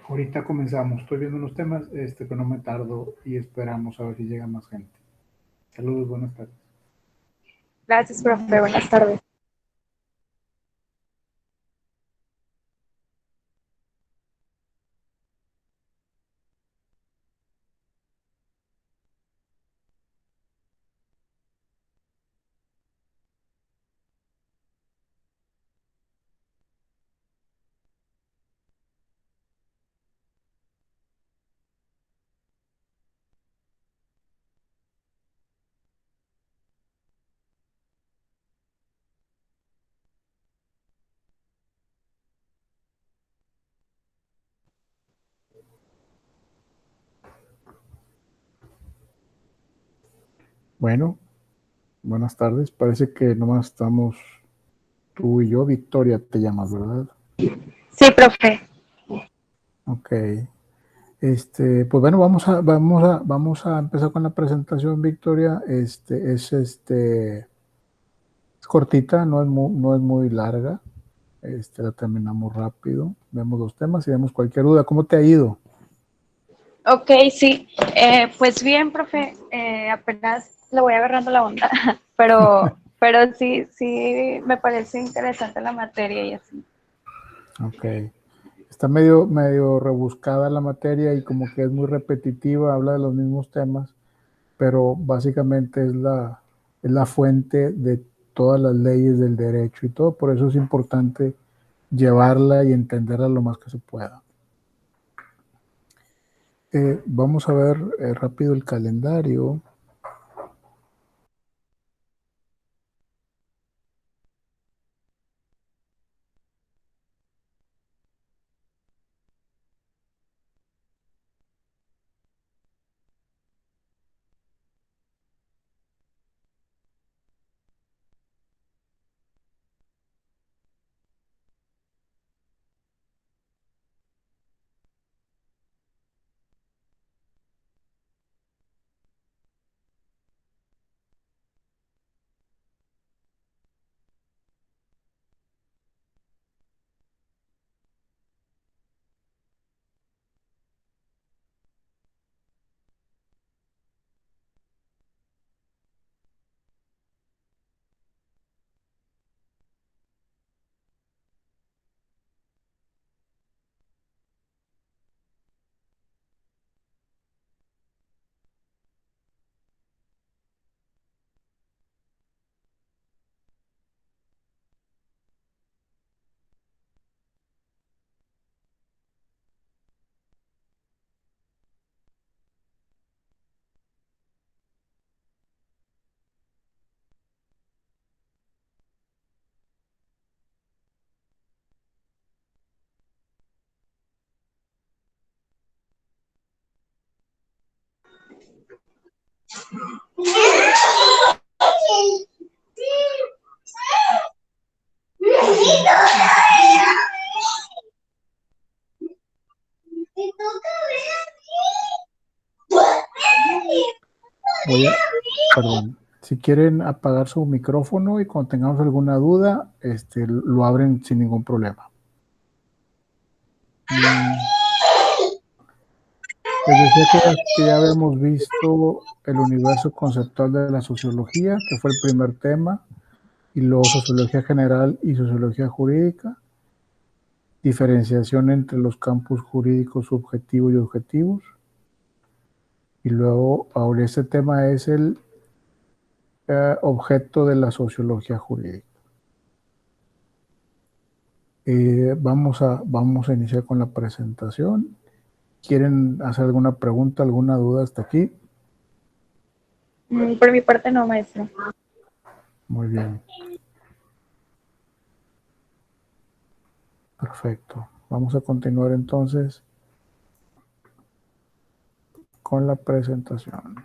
Ahorita comenzamos. Estoy viendo unos temas, pero no me tardo y esperamos a ver si llega más gente. Saludos, buenas tardes. Gracias, profe. Buenas tardes. Bueno, buenas tardes. Parece que nomás estamos tú y yo. Victoria te llamas, ¿verdad? Sí, profe. Ok. Pues bueno, vamos a empezar con la presentación, Victoria. Es cortita, no es muy larga. La terminamos rápido. Vemos los temas y vemos cualquier duda. ¿Cómo te ha ido? Ok, sí. Pues bien, profe. Apenas le voy agarrando la onda, pero sí, sí, me parece interesante la materia y así. Ok. Está medio rebuscada la materia y como que es muy repetitiva, habla de los mismos temas, pero básicamente es la fuente de todas las leyes del derecho y todo, por eso es importante llevarla y entenderla lo más que se pueda. Vamos a ver rápido el calendario. Perdón, si quieren apagar su micrófono y cuando tengamos alguna duda, lo abren sin ningún problema. Les decía que ya habíamos visto el universo conceptual de la sociología, que fue el primer tema, y luego sociología general y sociología jurídica, diferenciación entre los campos jurídicos subjetivos y objetivos, y luego ahora este tema es el objeto de la sociología jurídica. Vamos a iniciar con la presentación. ¿Quieren hacer alguna pregunta, alguna duda hasta aquí? Por mi parte no, maestro. Muy bien. Perfecto. Vamos a continuar entonces con la presentación.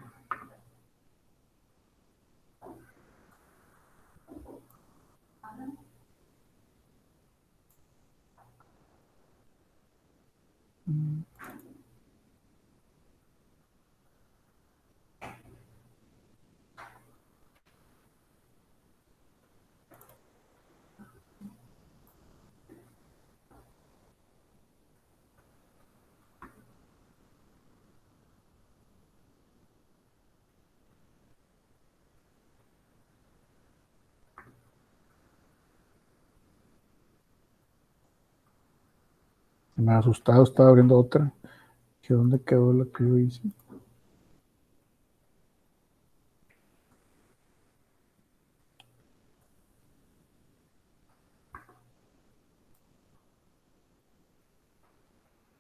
Me ha asustado, estaba abriendo otra. ¿Que dónde quedó la que yo hice?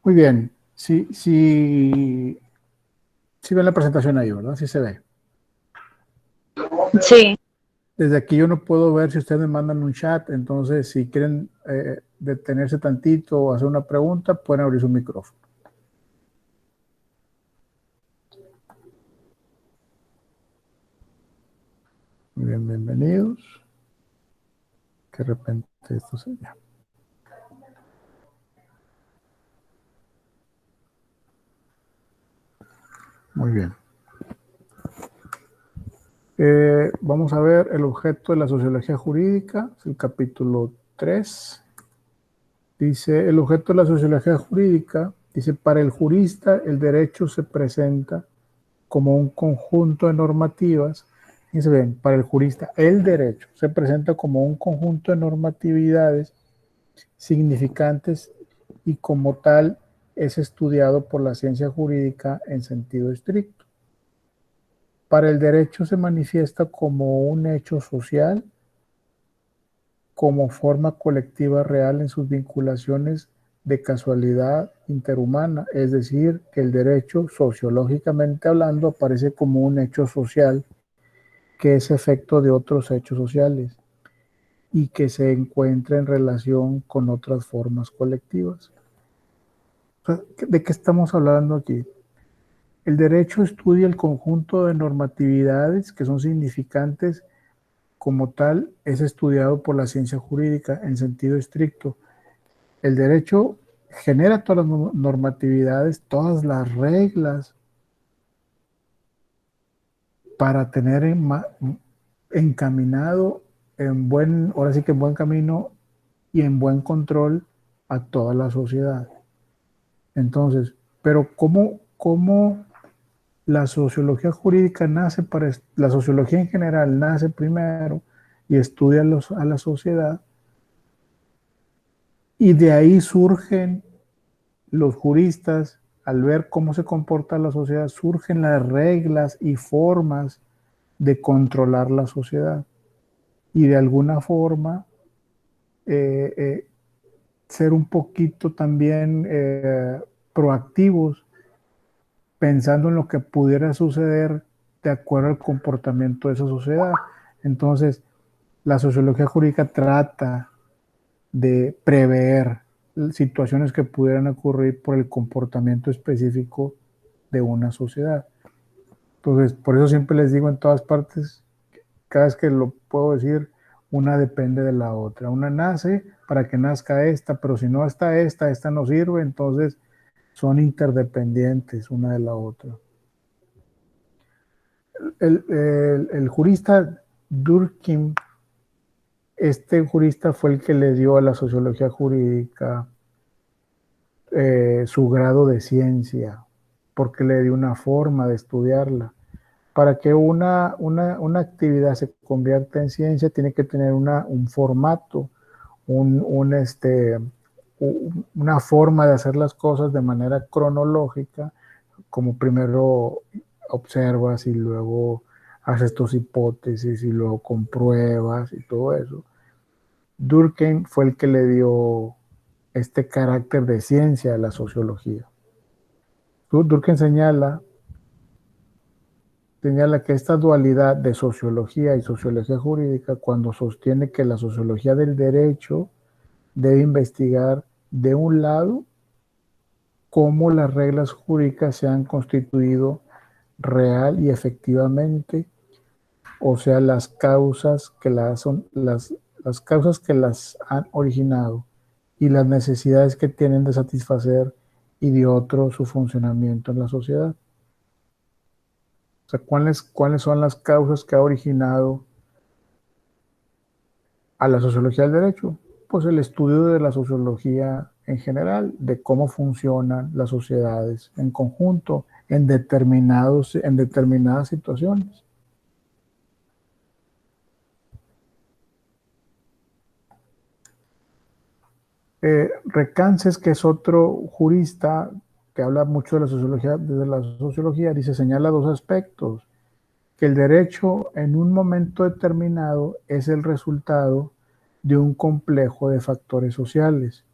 Muy bien. Sí, sí, sí ven la presentación ahí, ¿verdad? Sí se ve. Sí, Desde aquí yo no puedo ver si ustedes me mandan un chat, entonces si quieren detenerse tantito o hacer una pregunta, pueden abrir su micrófono. Muy bien, bienvenidos. Que de repente esto se ya. Muy bien. Vamos a ver el objeto de la sociología jurídica, es el capítulo 3. Dice, el objeto de la sociología jurídica, dice, para el jurista el derecho se presenta como un conjunto de normativas. Fíjense bien, para el jurista el derecho se presenta como un conjunto de normatividades significantes y como tal es estudiado por la ciencia jurídica en sentido estricto. Para el derecho se manifiesta como un hecho social, como forma colectiva real en sus vinculaciones de casualidad interhumana, es decir, que el derecho, sociológicamente hablando, aparece como un hecho social que es efecto de otros hechos sociales y que se encuentra en relación con otras formas colectivas. ¿De qué estamos hablando aquí? El derecho estudia el conjunto de normatividades que son significantes. Como tal, es estudiado por la ciencia jurídica en sentido estricto. El derecho genera todas las normatividades, todas las reglas para tener encaminado ahora sí que en buen camino y en buen control a toda la sociedad. Entonces, pero ¿cómo la sociología jurídica nace la sociología en general nace primero y estudia a la sociedad? Y de ahí surgen los juristas, al ver cómo se comporta la sociedad, surgen las reglas y formas de controlar la sociedad. Y de alguna forma eh, eh, ser un poquito también proactivos, pensando en lo que pudiera suceder de acuerdo al comportamiento de esa sociedad. Entonces, la sociología jurídica trata de prever situaciones que pudieran ocurrir por el comportamiento específico de una sociedad. Entonces, por eso siempre les digo en todas partes, cada vez que lo puedo decir, una depende de la otra. Una nace para que nazca esta, pero si no está esta no sirve, entonces son interdependientes una de la otra. El jurista Durkheim, este jurista fue el que le dio a la sociología jurídica su grado de ciencia, porque le dio una forma de estudiarla. Para que una actividad se convierta en ciencia, tiene que tener un formato, una forma de hacer las cosas de manera cronológica, como primero observas y luego haces tus hipótesis y luego compruebas y todo eso. Durkheim fue el que le dio este carácter de ciencia a la sociología. Durkheim señala que esta dualidad de sociología y sociología jurídica, cuando sostiene que la sociología del derecho debe investigar, de un lado, cómo las reglas jurídicas se han constituido real y efectivamente, o sea, las causas que las causas que las han originado y las necesidades que tienen de satisfacer, y de otro, su funcionamiento en la sociedad. O sea, ¿cuáles son las causas que ha originado a la sociología del derecho? Pues el estudio de la sociología en general, de cómo funcionan las sociedades en conjunto, en determinadas situaciones. Recances, que es otro jurista que habla mucho de la sociología, desde la sociología, dice, señala dos aspectos, que el derecho en un momento determinado es el resultado de un complejo de factores sociales.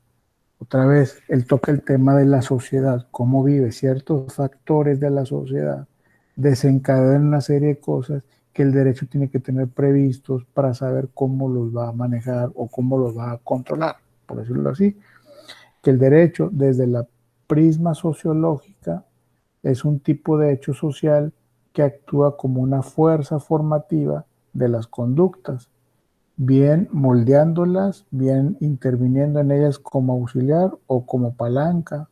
Otra vez, él toca el tema de la sociedad, cómo vive, ciertos factores de la sociedad desencadenan una serie de cosas que el derecho tiene que tener previstos para saber cómo los va a manejar o cómo los va a controlar, por decirlo así. Que el derecho, desde la prisma sociológica, es un tipo de hecho social que actúa como una fuerza formativa de las conductas, bien moldeándolas, bien interviniendo en ellas como auxiliar o como palanca,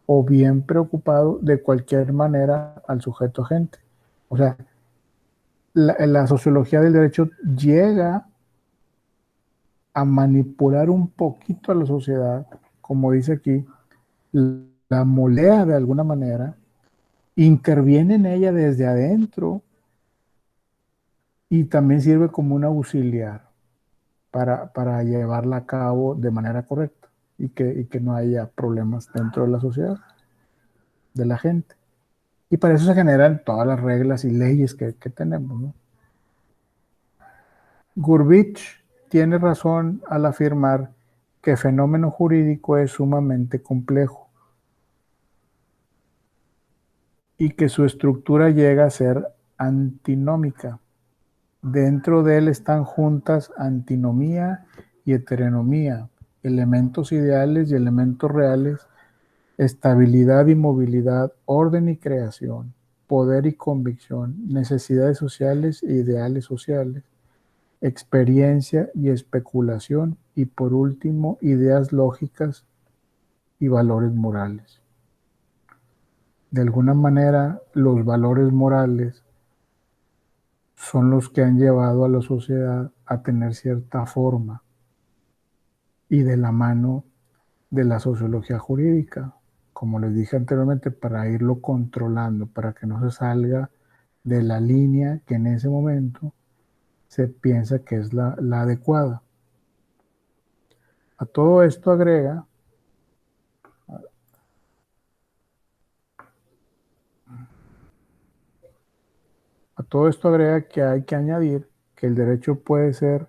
o bien preocupado de cualquier manera al sujeto agente. O sea, la sociología del derecho llega a manipular un poquito a la sociedad, como dice aquí, la moldea de alguna manera, interviene en ella desde adentro y también sirve como un auxiliar para llevarla a cabo de manera correcta y que no haya problemas dentro de la sociedad, de la gente. Y para eso se generan todas las reglas y leyes que tenemos, ¿no? Gurbich tiene razón al afirmar que el fenómeno jurídico es sumamente complejo y que su estructura llega a ser antinómica. Dentro de él están juntas antinomía y heteronomía, elementos ideales y elementos reales, estabilidad y movilidad, orden y creación, poder y convicción, necesidades sociales e ideales sociales, experiencia y especulación, y por último, ideas lógicas y valores morales. De alguna manera, los valores morales son los que han llevado a la sociedad a tener cierta forma y de la mano de la sociología jurídica, como les dije anteriormente, para irlo controlando, para que no se salga de la línea que en ese momento se piensa que es la adecuada. A todo esto agrega que hay que añadir que el derecho puede ser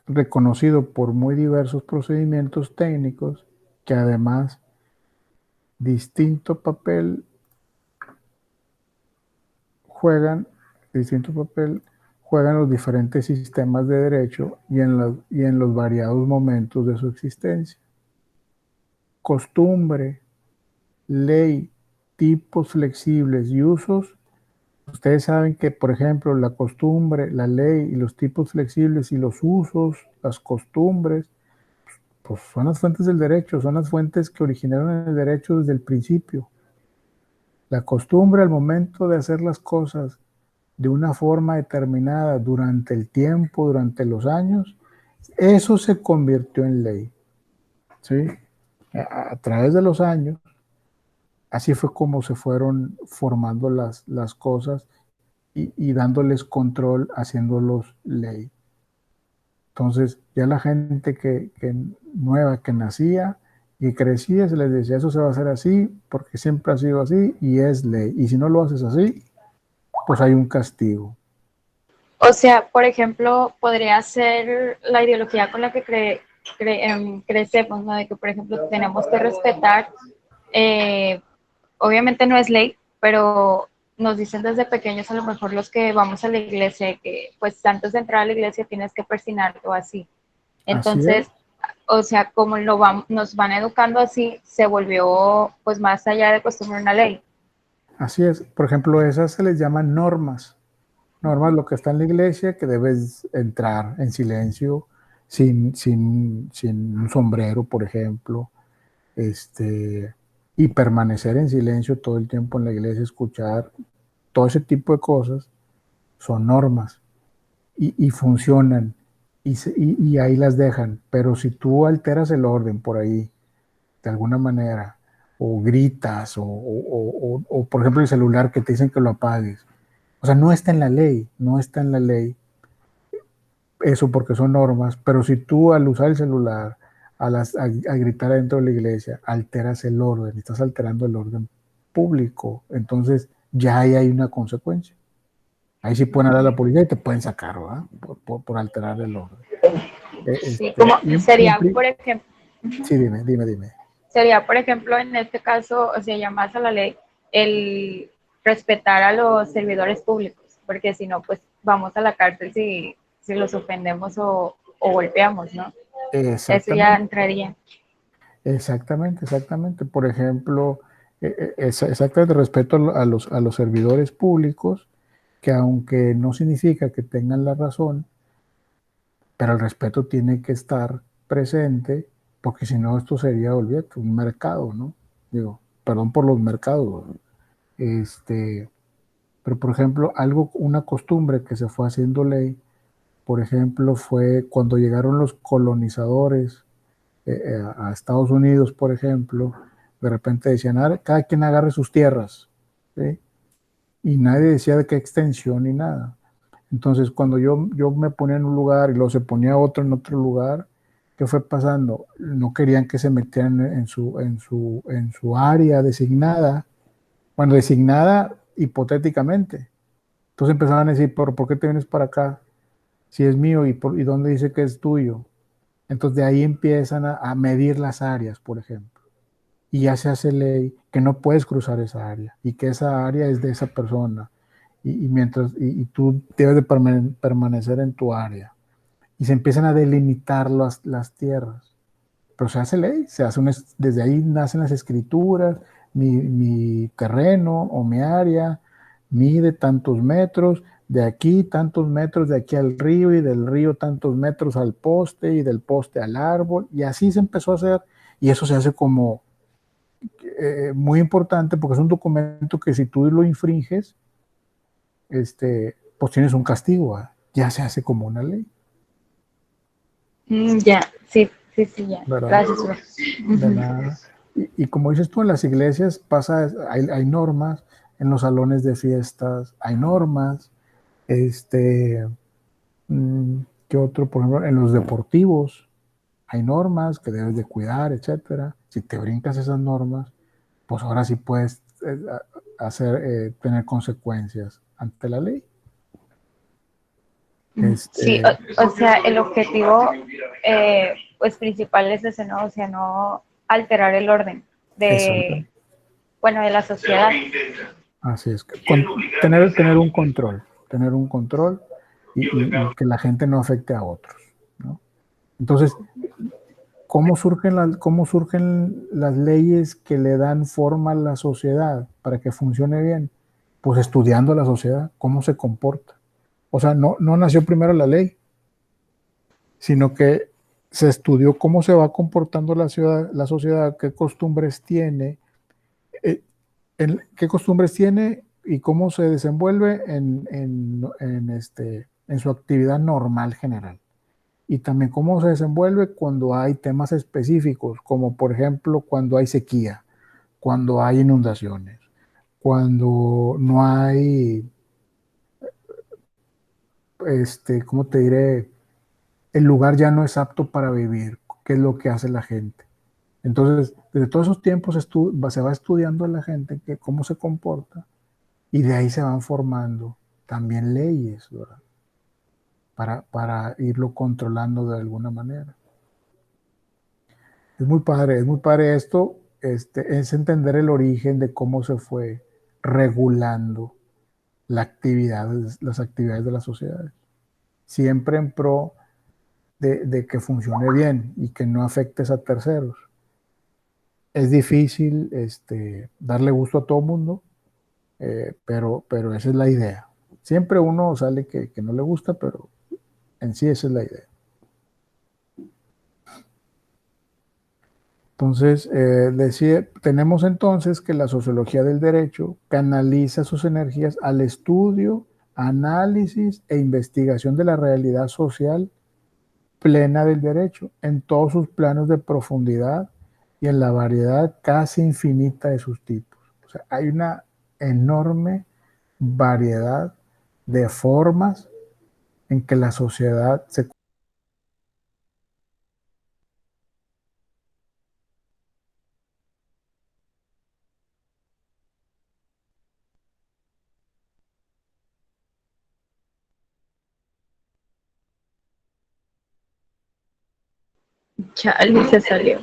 reconocido por muy diversos procedimientos técnicos que además distinto papel juegan, distinto papel juegan los diferentes sistemas de derecho y en los variados momentos de su existencia. Costumbre, ley, tipos flexibles y usos. Ustedes saben que, por ejemplo, la costumbre, la ley y los tipos flexibles y los usos, las costumbres, pues son las fuentes del derecho, son las fuentes que originaron el derecho desde el principio. La costumbre al momento de hacer las cosas de una forma determinada durante el tiempo, durante los años, eso se convirtió en ley. ¿Sí? A través de los años, así fue como se fueron formando las cosas y dándoles control, haciéndolos ley. Entonces, ya la gente que nueva que nacía y crecía, se les decía, eso se va a hacer así, porque siempre ha sido así y es ley. Y si no lo haces así, pues hay un castigo. O sea, por ejemplo, podría ser la ideología con la que crecemos, ¿no? De que, por ejemplo, tenemos que respetar, eh, obviamente no es ley, pero nos dicen desde pequeños, a lo mejor los que vamos a la iglesia, que pues antes de entrar a la iglesia tienes que persinarte o así. Así es. Entonces, o sea, como nos van educando así, se volvió pues más allá de costumbre una ley. Así es. Por ejemplo, esas se les llaman normas. Normas, lo que está en la iglesia, que debes entrar en silencio, sin un sombrero, por ejemplo, y permanecer en silencio todo el tiempo en la iglesia, escuchar, todo ese tipo de cosas son normas y funcionan y ahí las dejan. Pero si tú alteras el orden por ahí, de alguna manera, o gritas, o por ejemplo el celular que te dicen que lo apagues, o sea, no está en la ley, no está en la ley. eso porque son normas, pero si tú al usar el celular, a gritar dentro de la iglesia, alteras el orden, estás alterando el orden público, entonces ya ahí hay una consecuencia. Ahí sí pueden hablar a la policía y te pueden sacar, ¿verdad? Por alterar el orden. Sí, como sería, Impli- por ejemplo, sí, dime. sería, por ejemplo, en este caso, o sea, llamas a la ley el respetar a los servidores públicos, porque si no, pues vamos a la cárcel si los ofendemos o golpeamos, ¿no? Eso ya Exactamente, entraría. exactamente. Por ejemplo, exactamente respeto a los servidores públicos, que aunque no significa que tengan la razón, pero el respeto tiene que estar presente, porque si no, esto sería, olvídate, un mercado, ¿no? Digo, perdón por los mercados. Este, pero por ejemplo, una costumbre que se fue haciendo ley, por ejemplo, fue cuando llegaron los colonizadores a Estados Unidos, por ejemplo, de repente decían, cada quien agarre sus tierras, ¿sí? Y nadie decía de qué extensión ni nada. Entonces, cuando yo me ponía en un lugar y luego se ponía otro en otro lugar, ¿qué fue pasando? No querían que se metieran en su área designada, bueno, designada hipotéticamente. Entonces empezaban a decir, ¿por qué te vienes para acá? Si es mío y dónde dice que es tuyo. Entonces de ahí empiezan a medir las áreas, por ejemplo. Y ya se hace ley que no puedes cruzar esa área y que esa área es de esa persona. Y tú debes de permanecer en tu área. Y se empiezan a delimitar las tierras. Pero se hace ley, desde ahí nacen las escrituras, mi terreno o mi área mide tantos metros, de aquí tantos metros, de aquí al río y del río tantos metros al poste y del poste al árbol, y así se empezó a hacer, y eso se hace como muy importante porque es un documento que si tú lo infringes, pues tienes un castigo, ¿eh? Ya se hace como una ley, Ya, sí, ya. ¿verdad? Gracias, Uri. De Ujú. nada. Y como dices tú, en las iglesias hay normas, en los salones de fiestas hay normas, este, ¿qué otro? Por ejemplo, en los deportivos hay normas que debes de cuidar, etcétera. Si te brincas esas normas, pues ahora sí puedes tener consecuencias ante la ley. Sí, Este, o sea, el objetivo pues principal es ese, ¿no? O sea, no alterar el orden de, exacto. bueno, de la sociedad. Así es. Tener un control y que la gente no afecte a otros, ¿no? Entonces, cómo surgen las leyes que le dan forma a la sociedad para que funcione bien? Pues estudiando la sociedad, cómo se comporta. O sea, no nació primero la ley, sino que se estudió cómo se va comportando la sociedad, qué costumbres tiene, eh, qué costumbres tiene y cómo se desenvuelve en su actividad normal general. Y también cómo se desenvuelve cuando hay temas específicos, como por ejemplo cuando hay sequía, cuando hay inundaciones, cuando no hay, ¿cómo te diré? El lugar ya no es apto para vivir, qué es lo que hace la gente. Entonces, desde todos esos tiempos se va estudiando a la gente cómo se comporta y de ahí se van formando también leyes, ¿verdad? Para irlo controlando de alguna manera. Es muy padre esto, es entender el origen de cómo se fue regulando las actividades de las sociedades, siempre en pro de que funcione bien y que no afectes a terceros. Es difícil darle gusto a todo el mundo, pero esa es la idea. Siempre uno sale que no le gusta, pero en sí esa es la idea. Entonces, tenemos entonces que la sociología del derecho canaliza sus energías al estudio, análisis e investigación de la realidad social plena del derecho en todos sus planos de profundidad y en la variedad casi infinita de sus tipos. O sea, hay una enorme variedad de formas en que la sociedad se... Chale, se salió.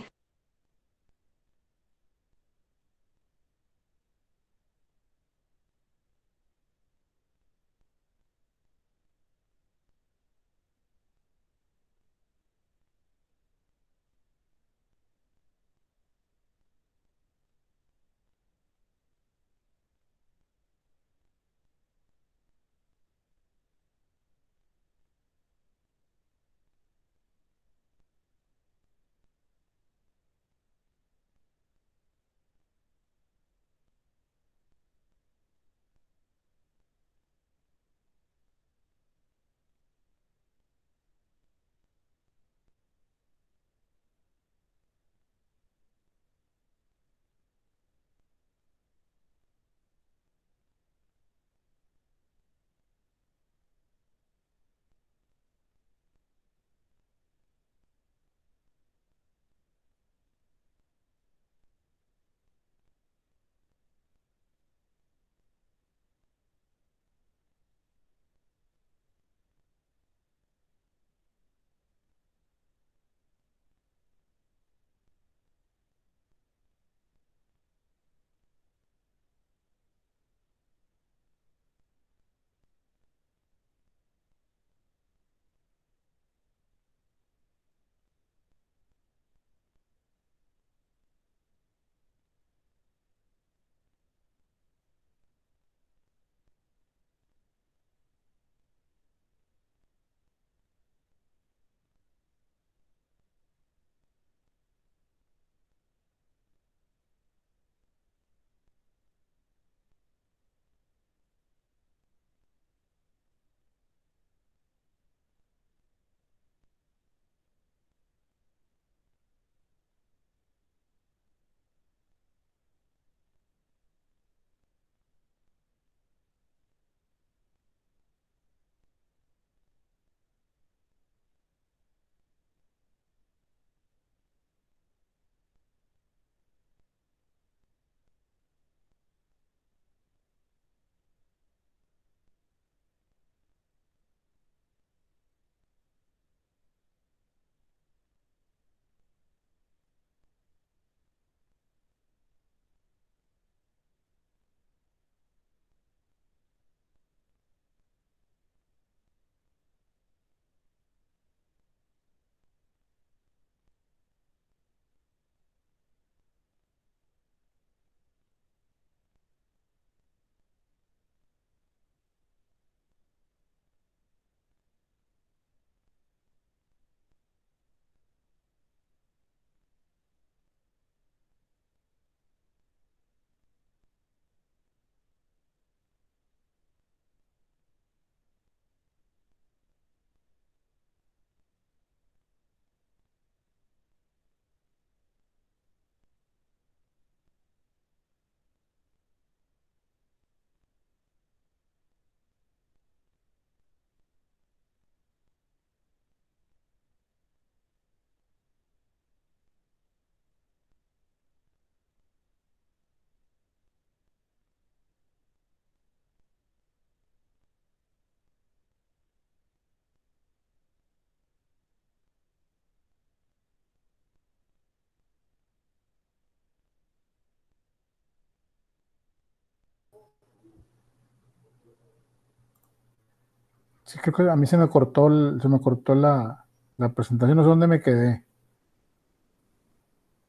Sí, creo que a mí se me cortó la presentación, no sé dónde me quedé.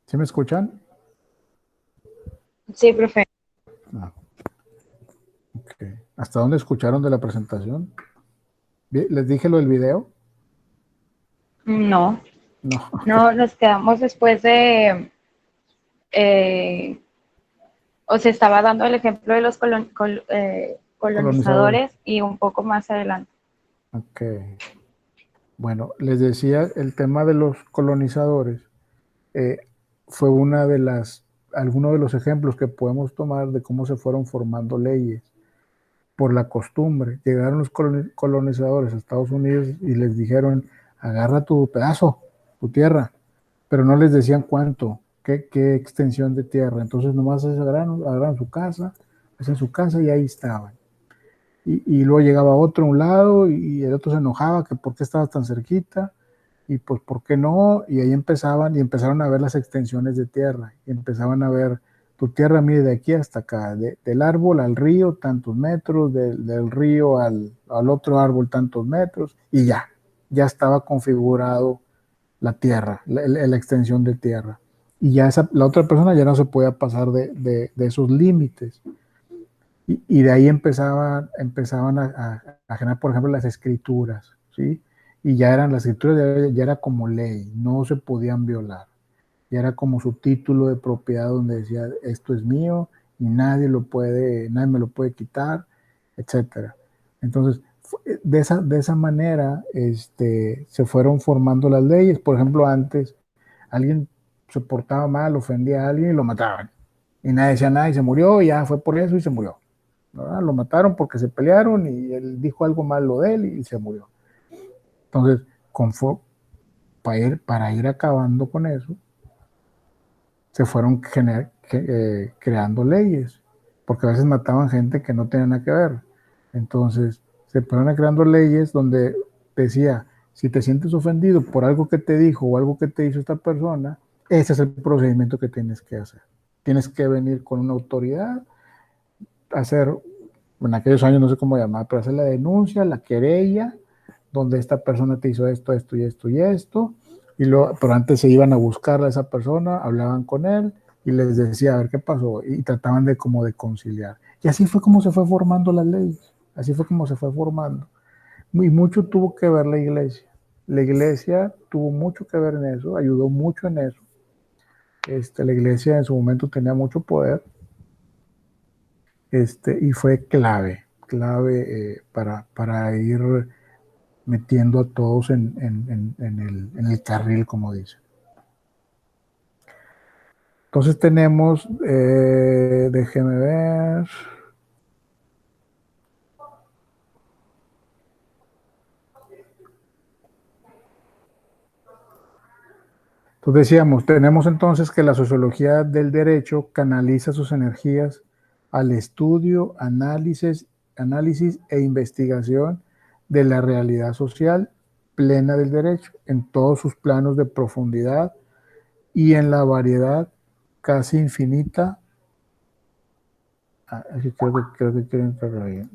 ¿Sí me escuchan? Sí, profe. No. Ok. ¿Hasta dónde escucharon de la presentación? ¿Les dije lo del video? No, No, no, nos quedamos después de, eh, o se estaba dando el ejemplo de los colonizadores. colonizadores y un poco más adelante. Ok. Bueno, les decía, el tema de los colonizadores eh, fue algunos de los ejemplos que podemos tomar de cómo se fueron formando leyes. por la costumbre. Llegaron los colonizadores a Estados Unidos y les dijeron, agarra tu pedazo, tu tierra, pero no les decían cuánto, qué extensión de tierra. Entonces nomás agarraron su casa, hacían su casa y ahí estaban. Y luego llegaba otro a un lado y el otro se enojaba que por qué estabas tan cerquita y pues por qué no, y ahí empezaron a ver las extensiones de tierra y empezaban a ver tu tierra mide de aquí hasta acá, del árbol al río tantos metros, del río al otro árbol tantos metros y ya estaba configurado la tierra, la extensión de tierra. Y ya la otra persona ya no se podía pasar de esos límites. Y de ahí empezaban a generar, por ejemplo, las escrituras, ¿sí? Y ya eran las escrituras, ya era como ley, no se podían violar. Ya era como su título de propiedad donde decía, esto es mío y nadie me lo puede quitar, etcétera. Entonces, de esa manera se fueron formando las leyes. Por ejemplo, antes alguien se portaba mal, ofendía a alguien y lo mataban. Y nadie decía nada y se murió, y ya fue por eso y se murió. ¿Verdad? Lo mataron porque se pelearon y él dijo algo malo de él y se murió. Entonces, para ir acabando con eso, se fueron creando leyes, porque a veces mataban gente que no tenía nada que ver. Entonces, se fueron creando leyes donde decía, si te sientes ofendido por algo que te dijo o algo que te hizo esta persona, ese es el procedimiento que tienes que hacer. Tienes que venir con una autoridad, hacer, en aquellos años no sé cómo llamar, pero hacer la denuncia, la querella, donde esta persona te hizo esto, esto y esto y esto, pero antes se iban a buscar a esa persona, hablaban con él y les decía a ver qué pasó y trataban de conciliar. Y así fue como se fue formando las leyes, así fue como se fue formando. Y mucho tuvo que ver la iglesia. La iglesia tuvo mucho que ver en eso, ayudó mucho en eso. La iglesia en su momento tenía mucho poder, y fue clave para ir metiendo a todos en el carril, como dice. Entonces tenemos, déjeme ver. Entonces decíamos, tenemos entonces que la sociología del derecho canaliza sus energías al estudio, análisis e investigación de la realidad social plena del derecho en todos sus planos de profundidad y en la variedad casi infinita. Creo que quiero entrar ahí.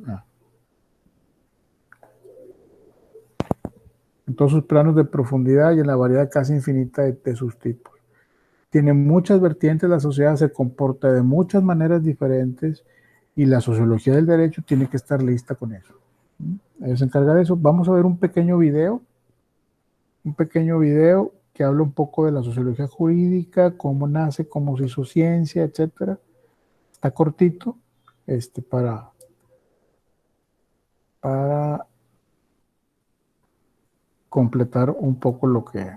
En todos sus planos de profundidad y en la variedad casi infinita de sus tipos. Tiene muchas vertientes, la sociedad se comporta de muchas maneras diferentes y la sociología del derecho tiene que estar lista con eso. Ellos se encargan de eso. Vamos a ver un pequeño video que habla un poco de la sociología jurídica, cómo nace, cómo se hizo ciencia, etcétera. Está cortito, para completar un poco lo que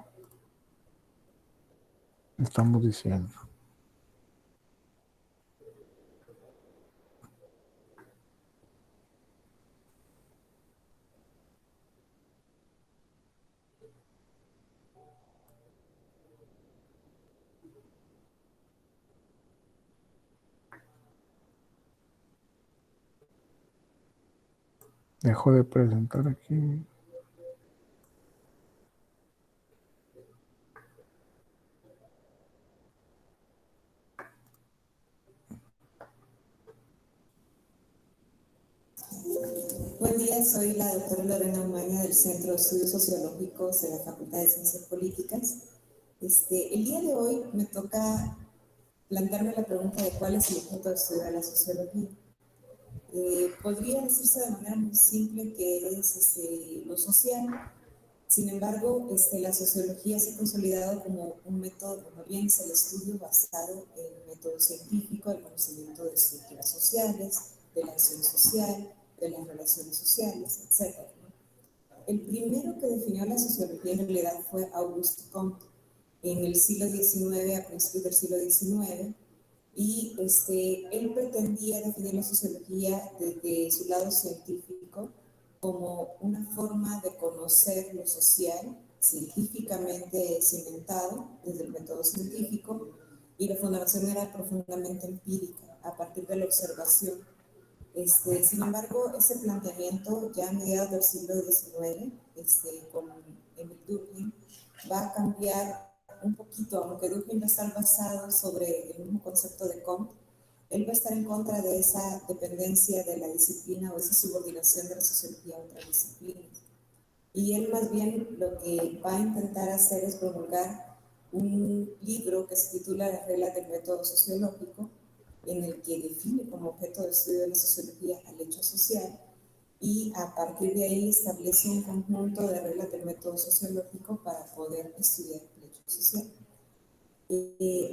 estamos diciendo. Dejo de presentar aquí. Buen día, soy la doctora Lorena Umaña del Centro de Estudios Sociológicos de la Facultad de Ciencias Políticas. El día de hoy me toca plantearme la pregunta de cuál es el objeto de estudiar la sociología. Podría decirse de manera muy simple que es lo social. Sin embargo, la sociología se ha consolidado como un método, como bien es el estudio basado en método científico, el conocimiento de estructuras sociales, de la acción social, de las relaciones sociales, etc. El primero que definió la sociología en realidad fue Auguste Comte en el siglo XIX, a principios del siglo XIX, Y él pretendía definir la sociología desde su lado científico como una forma de conocer lo social, científicamente cimentado desde el método científico, y la fundación era profundamente empírica, a partir de la observación. Sin embargo, ese planteamiento ya a mediados del siglo XIX, con Emil Durkheim, va a cambiar un poquito, aunque Durkheim va a estar basado sobre el mismo concepto de Comte. Él va a estar en contra de esa dependencia de la disciplina o esa subordinación de la sociología a otras disciplinas. Y él más bien lo que va a intentar hacer es promulgar un libro que se titula Las reglas del método sociológico, en el que define como objeto de estudio de la sociología al hecho social, y a partir de ahí establece un conjunto de reglas del método sociológico para poder estudiar el hecho social.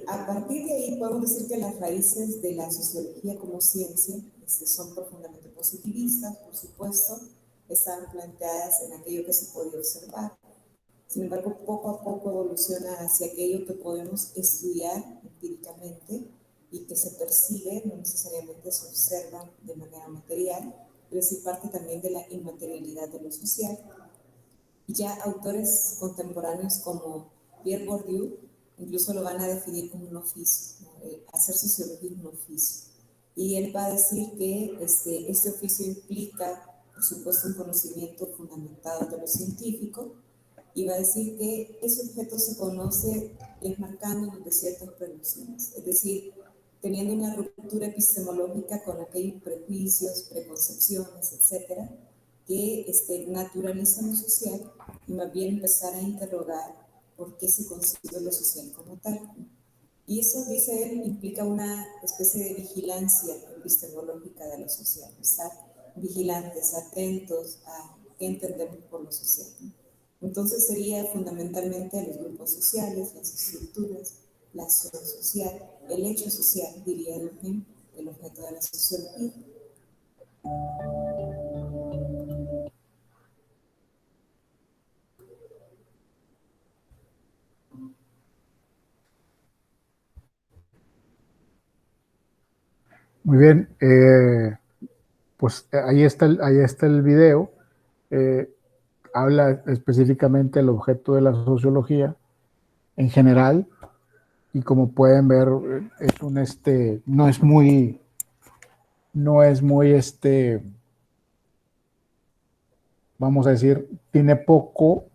A partir de ahí podemos decir que las raíces de la sociología como ciencia son profundamente positivistas, por supuesto, están planteadas en aquello que se podía observar. Sin embargo, poco a poco evoluciona hacia aquello que podemos estudiar empíricamente y que se percibe, no necesariamente se observa de manera material, pero sí parte también de la inmaterialidad de lo social. Y ya autores contemporáneos como Pierre Bourdieu incluso lo van a definir como un oficio, ¿no? Hacer sociología es un oficio. Y él va a decir que este oficio implica, por supuesto, un conocimiento fundamentado de lo científico, y va a decir que ese objeto se conoce desmarcándonos de ciertas prevenciones, es decir, teniendo una ruptura epistemológica con aquellos prejuicios, preconcepciones, etcétera, que naturalizan lo social, y más bien empezar a interrogar por qué se concibe lo social como tal. Y eso, dice él, implica una especie de vigilancia epistemológica de lo social, estar vigilantes, atentos a qué entendemos por lo social. Entonces sería fundamentalmente los grupos sociales, las estructuras, la acción social, el hecho social, diría Durkheim, el objeto de la sociología. Muy bien, pues ahí está el video. Habla específicamente del objeto de la sociología en general, y como pueden ver, es un no es muy vamos a decir, tiene poco,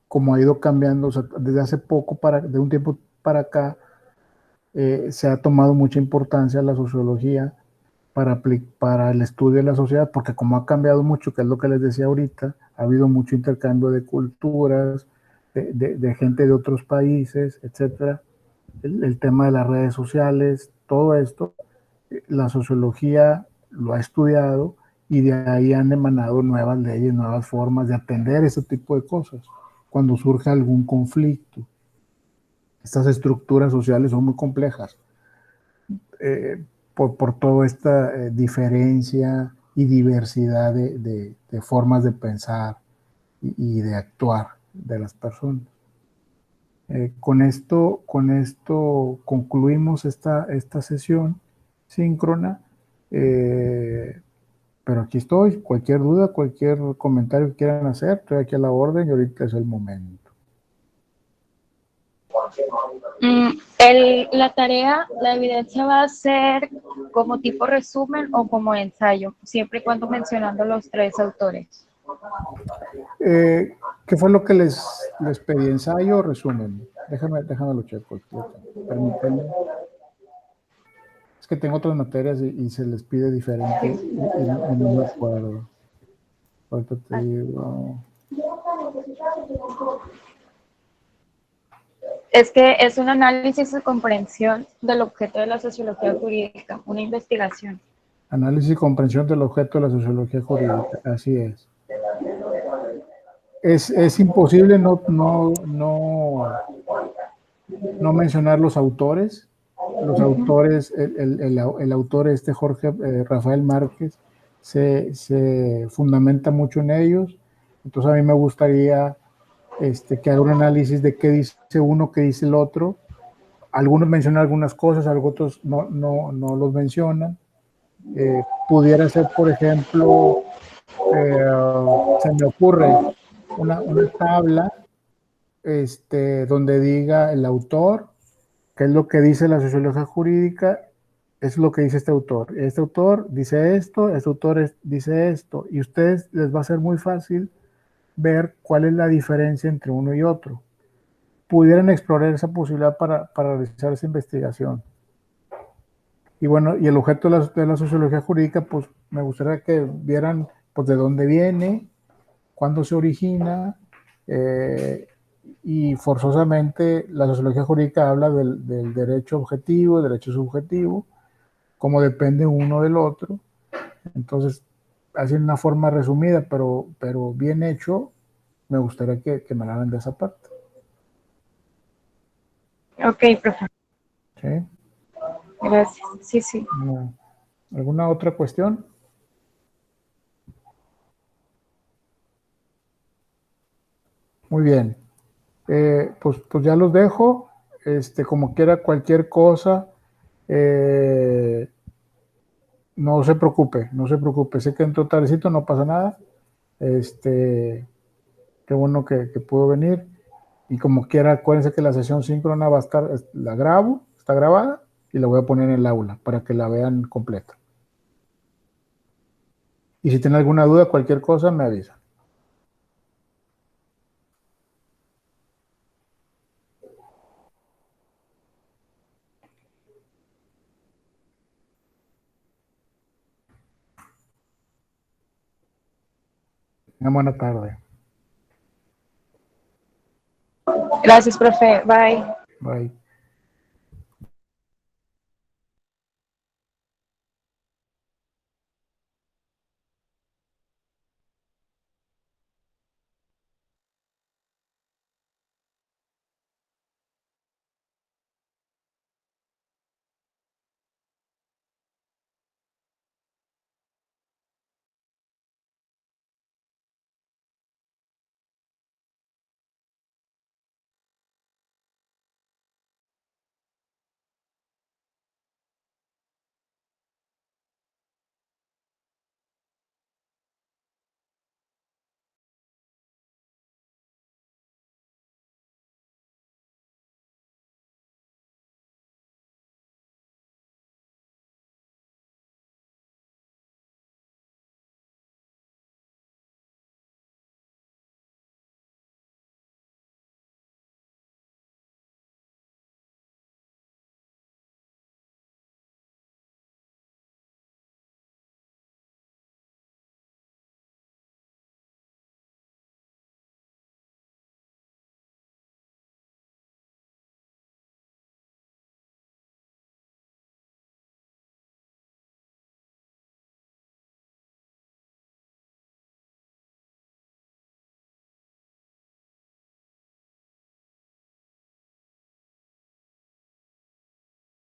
como ha ido cambiando, o sea, desde hace poco, de un tiempo para acá, se ha tomado mucha importancia la sociología para el estudio de la sociedad, porque como ha cambiado mucho, que es lo que les decía ahorita, ha habido mucho intercambio de culturas, de gente de otros países, etcétera. El tema de las redes sociales, todo esto, la sociología lo ha estudiado, y de ahí han emanado nuevas leyes, nuevas formas de atender ese tipo de cosas cuando surge algún conflicto. Estas estructuras sociales son muy complejas, por toda esta diferencia y diversidad de formas de pensar y de actuar de las personas. Con esto concluimos esta sesión síncrona, pero aquí estoy. Cualquier duda, cualquier comentario que quieran hacer, estoy aquí a la orden y ahorita es el momento. La tarea, la evidencia va a ser como tipo resumen o como ensayo, siempre y cuando mencionando los tres autores. ¿Qué fue lo que les pedí? ¿Ensayo o resumen? Déjame lo checo. Permítanme. Es que tengo otras materias y se les pide diferente y no me acuerdo. Ahorita te digo. Es que es un análisis y comprensión del objeto de la sociología jurídica, una investigación. Análisis y comprensión del objeto de la sociología jurídica, así es. Es imposible no mencionar los autores. Los autores, el autor Jorge Rafael Márquez, se fundamenta mucho en ellos. Entonces a mí me gustaría que haga un análisis de qué dice uno, qué dice el otro, algunos mencionan algunas cosas, otros no los mencionan. Pudiera ser, por ejemplo, se me ocurre una tabla donde diga el autor, qué es lo que dice la sociología jurídica, es lo que dice este autor dice esto, este autor dice esto, y a ustedes les va a ser muy fácil ver cuál es la diferencia entre uno y otro. Pudieran explorar esa posibilidad para realizar esa investigación. Y bueno, y el objeto de la sociología jurídica, pues me gustaría que vieran pues, de dónde viene, cuándo se origina, y forzosamente la sociología jurídica habla del derecho objetivo, del derecho subjetivo, cómo depende uno del otro. Entonces, así en una forma resumida, pero bien hecho, me gustaría que me hablaran de esa parte. Ok, profe. ¿Sí? Gracias. Sí, sí. ¿Alguna otra cuestión? Muy bien. Pues ya los dejo. Como quiera, cualquier cosa, no se preocupe, no se preocupe. Sé que entró tardecito, no pasa nada. Qué bueno que pudo venir. Y como quiera, acuérdense que la sesión síncrona va a estar, la grabo, está grabada, y la voy a poner en el aula para que la vean completa. Y si tienen alguna duda, cualquier cosa, me avisa. Una buena tarde. Gracias, profe. Bye. Bye.